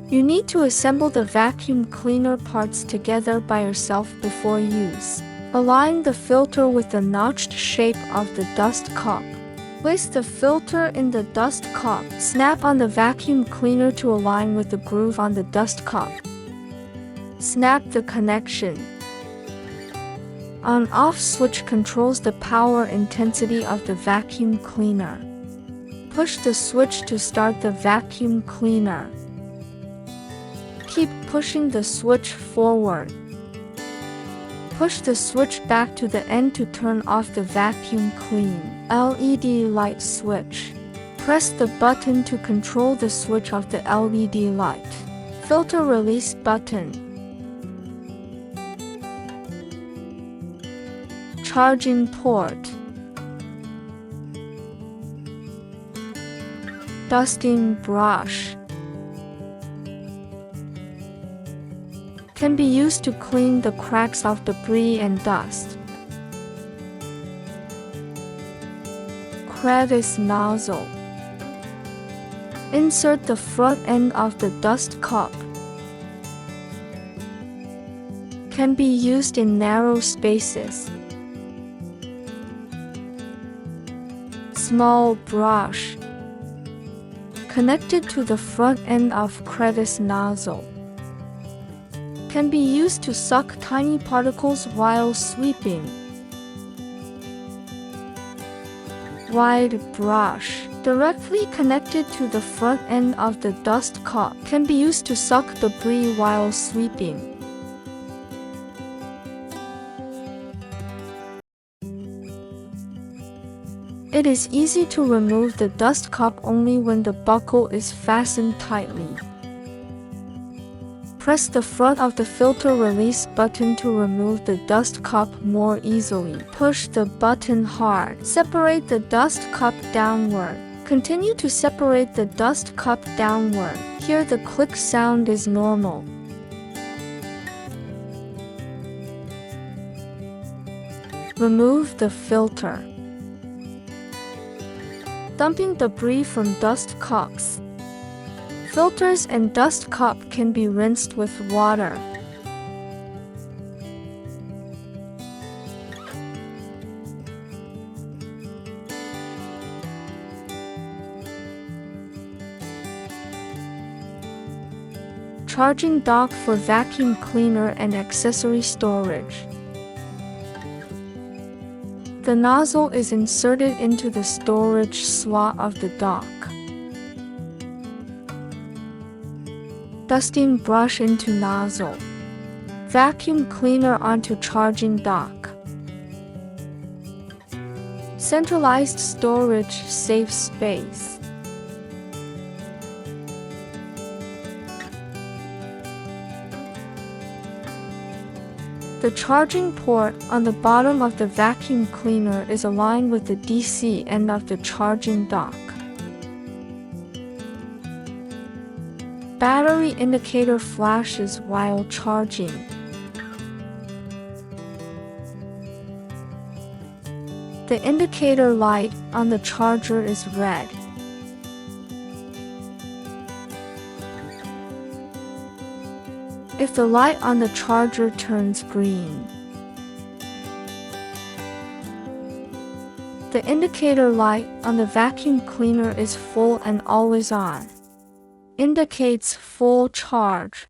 You need to assemble the vacuum cleaner parts together by yourself before use. Align the filter with the notched shape of the dust cup. Place the filter in the dust cup. Snap on the vacuum cleaner to align with the groove on the dust cup. Snap the connection. On-off switch controls the power intensity of the vacuum cleaner. Push the switch to start the vacuum cleaner. Keep pushing the switch forward. Push the switch back to the end to turn off the vacuum clean. LED light switch. Press the button to control the switch of the LED light. Filter release button. Charging port. Dusting brush. Can be used to clean the cracks of debris and dust. Crevice nozzle. Insert the front end of the dust cup. Can be used in narrow spaces. Small brush. Connected to the front end of crevice nozzle. Can be used to suck tiny particles while sweeping. Wide brush. Directly connected to the front end of the dust cup. Can be used to suck debris while sweeping. It is easy to remove the dust cup only when the buckle is fastened tightly. Press the front of the filter release button to remove the dust cup more easily. Push the button hard. Separate the dust cup downward. Continue to separate the dust cup downward. Here the click sound is normal. Remove the filter. Dumping debris from dust cups. Filters and dust cup can be rinsed with water. Charging dock for vacuum cleaner and accessory storage. The nozzle is inserted into the storage slot of the dock. Dusting brush into nozzle. Vacuum cleaner onto charging dock. Centralized storage saves space. The charging port on the bottom of the vacuum cleaner is aligned with the DC end of the charging dock. Battery indicator flashes while charging. The indicator light on the charger is red. If the light on the charger turns green, the indicator light on the vacuum cleaner is full and always on. Indicates full charge.